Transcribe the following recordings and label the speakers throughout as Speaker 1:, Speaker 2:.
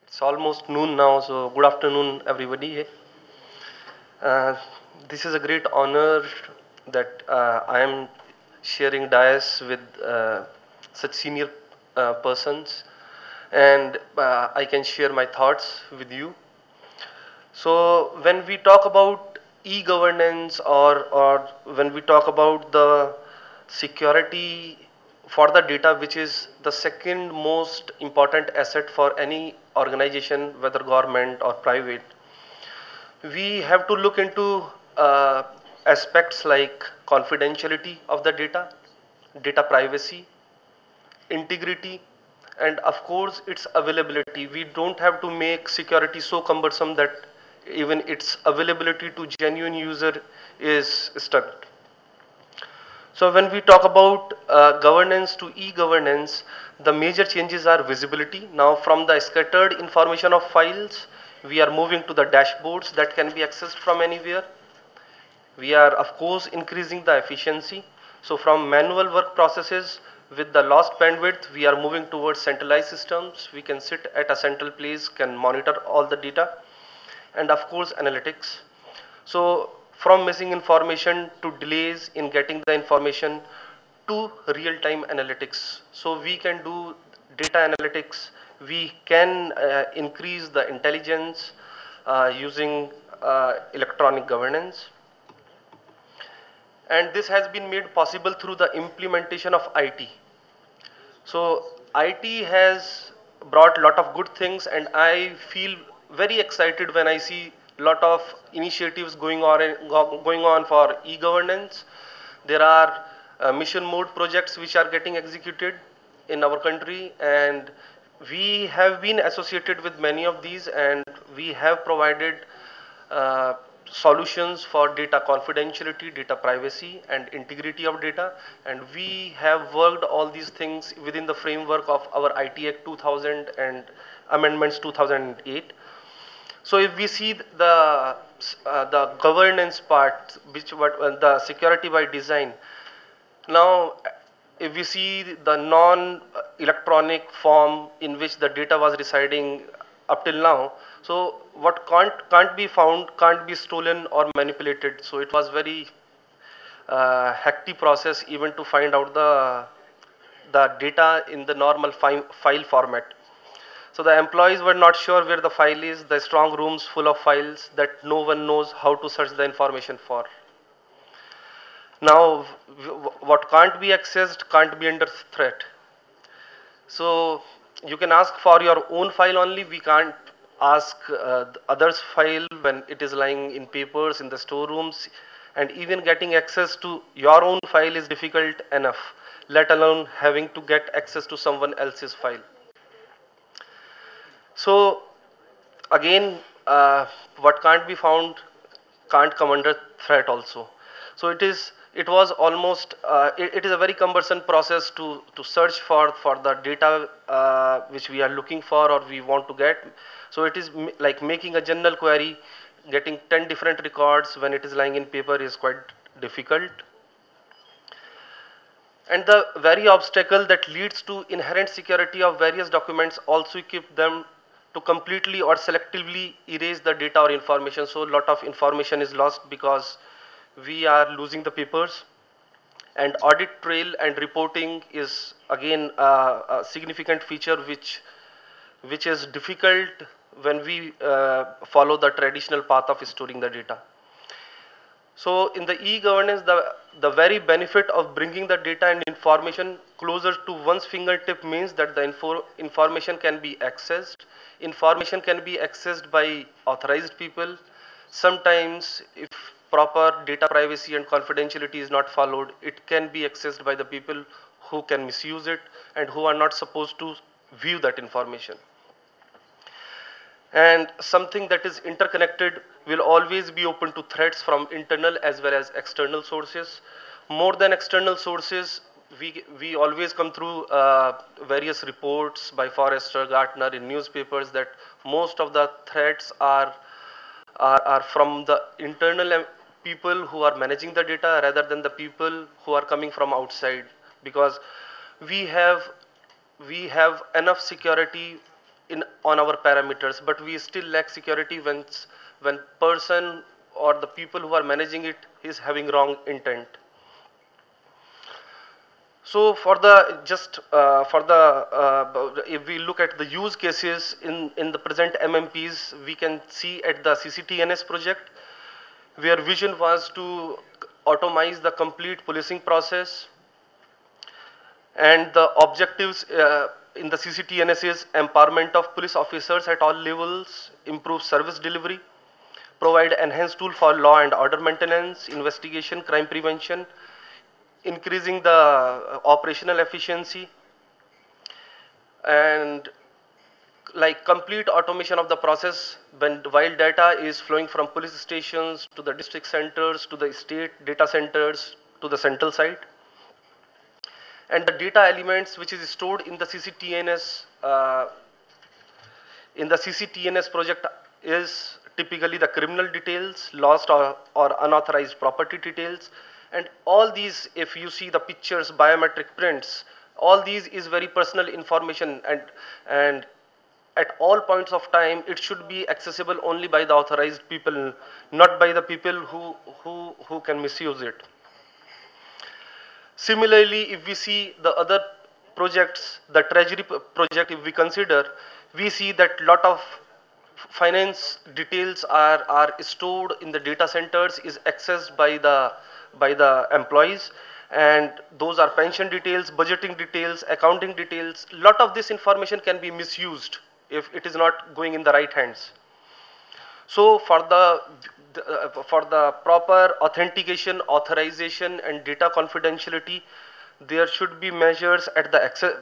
Speaker 1: It's almost noon now, so good afternoon, everybody. Uh, this is a great honor that I am sharing dais with such senior persons, and I can share my thoughts with you. So, when we talk about e-governance or when we talk about the security for the data, which is the second most important asset for any organization, whether government or private, we have to look into uh, aspects like confidentiality of the data, data privacy, integrity, and of course its availability. We don't have to make security so cumbersome that even its availability to genuine user is stuck. So when we talk about governance to e-governance, the major changes are visibility. Now from the scattered information of files, we are moving to the dashboards that can be accessed from anywhere. We are of course increasing the efficiency. So from manual work processes with the lost bandwidth, we are moving towards centralized systems. We can sit at a central place, can monitor all the data, and of course analytics. So from missing information to delays in getting the information to real-time analytics. So we can do data analytics. We can increase the intelligence using electronic governance. And this has been made possible through the implementation of IT. So IT has brought a lot of good things, and I feel very excited when I see a lot of initiatives going on for e-governance. There are mission mode projects which are getting executed in our country, and we have been associated with many of these, and we have provided uh, solutions for data confidentiality, data privacy, and integrity of data. And we have worked all these things within the framework of our IT Act 2000 and amendments 2008. So if we see the governance part, which what the security by design, now, if we see the non-electronic form in which the data was residing up till now, so what can't be found can't be stolen or manipulated. So it was very hectic process even to find out the data in the normal file format. So the employees were not sure where the file is, the strong rooms full of files that no one knows how to search the information for. Now, what can't be accessed can't be under threat. So you can ask for your own file only. We can't ask the others' file when it is lying in papers in the storerooms. And even getting access to your own file is difficult enough, let alone having to get access to someone else's file. So again, what can't be found can't come under threat also. So it was almost it is a very cumbersome process to search for the data which we are looking for or we want to get. So it is like making a general query, getting 10 different records when it is lying in paper is quite difficult. And the very obstacle that leads to inherent security of various documents also keep them to completely or selectively erase the data or information. So a lot of information is lost because we are losing the papers. And audit trail and reporting is again a significant feature which is difficult when we follow the traditional path of storing the data. So in the e-governance, the very benefit of bringing the data and information closer to one's fingertip means that the information can be accessed. Information can be accessed by authorized people. Sometimes if proper data privacy and confidentiality is not followed, it can be accessed by the people who can misuse it and who are not supposed to view that information. And something that is interconnected will always be open to threats from internal as well as external sources. More than external sources, we always come through various reports by Forrester, Gartner in newspapers that most of the threats are from the internal people who are managing the data rather than the people who are coming from outside, because we have we have enough security on our parameters, but we still lack security when person or the people who are managing it is having wrong intent. So for the if we look at the use cases in the present MMPs, we can see at the CCTNS project, where vision was to automize the complete policing process, and the objectives in the CCTNS is empowerment of police officers at all levels, improve service delivery, provide enhanced tool for law and order maintenance, investigation, crime prevention, increasing the operational efficiency, and like complete automation of the process while data is flowing from police stations to the district centers to the state data centers to the central site. And the data elements which is stored in the CCTNS project is typically the criminal details, lost or unauthorized property details, and all these, if you see the pictures, biometric prints, all these is very personal information, and at all points of time it should be accessible only by the authorized people, not by the people who can misuse it. Similarly, if we see the other projects, the treasury project, if we consider, we see that lot of finance details are stored in the data centers, is accessed by the employees, and those are pension details, budgeting details, accounting details. Lot of this information can be misused if it is not going in the right hands. So for the proper authentication, authorization, and data confidentiality, there should be measures at the access,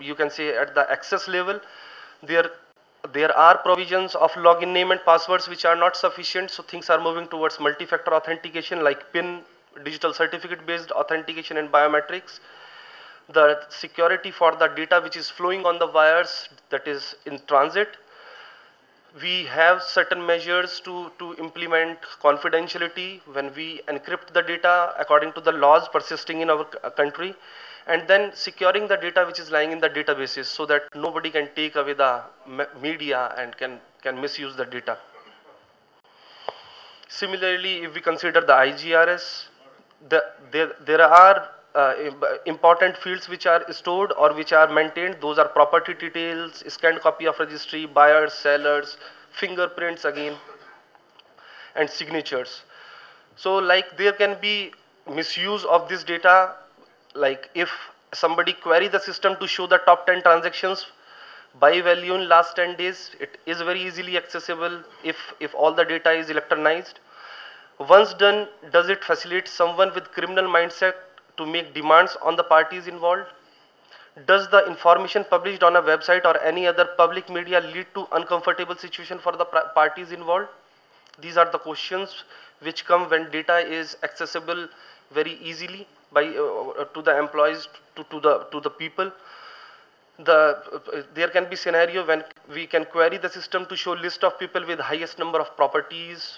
Speaker 1: you can say at the access level. There are provisions of login name and passwords which are not sufficient. So things are moving towards multi-factor authentication like PIN, digital certificate-based authentication, and biometrics. The security for the data which is flowing on the wires, that is in transit. We have certain measures to implement confidentiality when we encrypt the data according to the laws persisting in our country, and then securing the data which is lying in the databases so that nobody can take away the media and can misuse the data. Similarly, if we consider the IGRS, there are important fields which are stored or which are maintained. Those are property details, scanned copy of registry, buyers, sellers, fingerprints again, and signatures. So like there can be misuse of this data, like if somebody query the system to show the top 10 transactions by value in last 10 days, it is very easily accessible if all the data is electronized. Once done, does it facilitate someone with criminal mindset to make demands on the parties involved? Does the information published on a website or any other public media lead to uncomfortable situation for the parties involved? These are the questions which come when data is accessible very easily by to the employees, to the people. There can be scenario when we can query the system to show list of people with highest number of properties.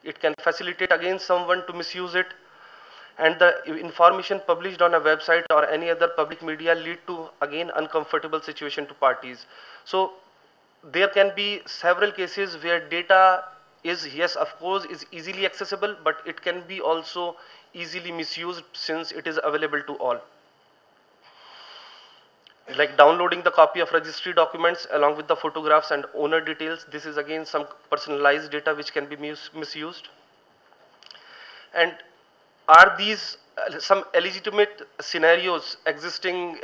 Speaker 1: It can facilitate against someone to misuse it, and the information published on a website or any other public media lead to again uncomfortable situation to parties. So there can be several cases where data is, yes, of course, is easily accessible, but it can be also easily misused since it is available to all. Like downloading the copy of registry documents along with the photographs and owner details. This is again some personalized data which can be misused. And are these some illegitimate scenarios existing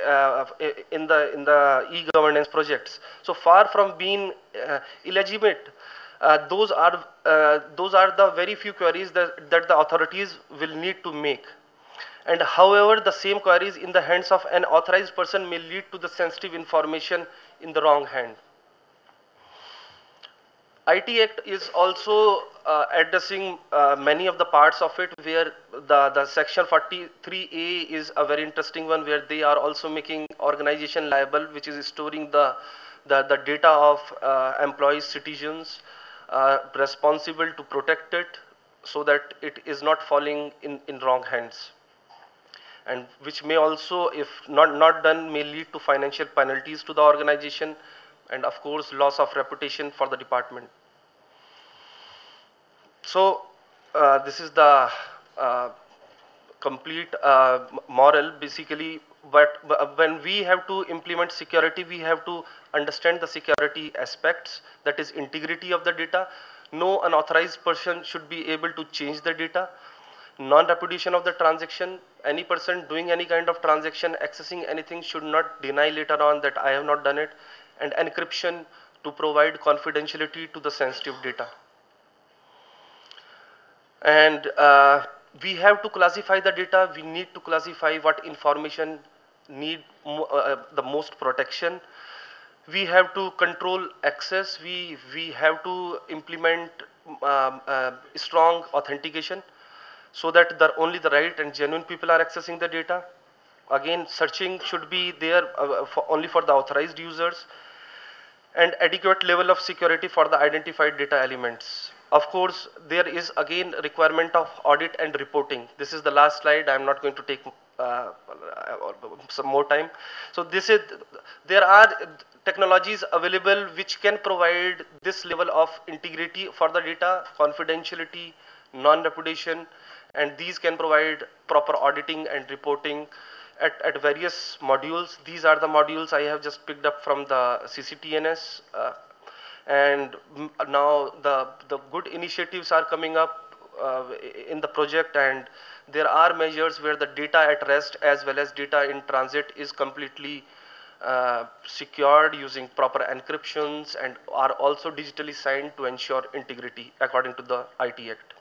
Speaker 1: in the e-governance projects? So far from being illegitimate, those are the very few queries that the authorities will need to make. And however, the same queries in the hands of an authorized person may lead to the sensitive information in the wrong hand. IT Act is also addressing many of the parts of it, where the section 43A is a very interesting one, where they are also making organization liable, which is storing the data of employees, citizens, responsible to protect it so that it is not falling in wrong hands. and which may also, if not done, may lead to financial penalties to the organization, and of course loss of reputation for the department. So this is the uh, complete moral basically. But when we have to implement security, we have to understand the security aspects, that is integrity of the data. No unauthorized person should be able to change the data. Non-repudiation of the transaction, any person doing any kind of transaction, accessing anything, should not deny later on that I have not done it. And encryption to provide confidentiality to the sensitive data. And we have to classify the data. We need to classify what information need the most protection. We have to control access. We have to implement strong authentication so that only the right and genuine people are accessing the data. Again, searching should be there only for the authorized users, and adequate level of security for the identified data elements. Of course, there is again requirement of audit and reporting. This is the last slide. I'm not going to take some more time. So there are technologies available which can provide this level of integrity for the data, confidentiality, non-repudiation, and these can provide proper auditing and reporting at various modules. These are the modules I have just picked up from the CCTNS. And now the good initiatives are coming up in the project, and there are measures where the data at rest as well as data in transit is completely secured using proper encryptions and are also digitally signed to ensure integrity according to the IT Act.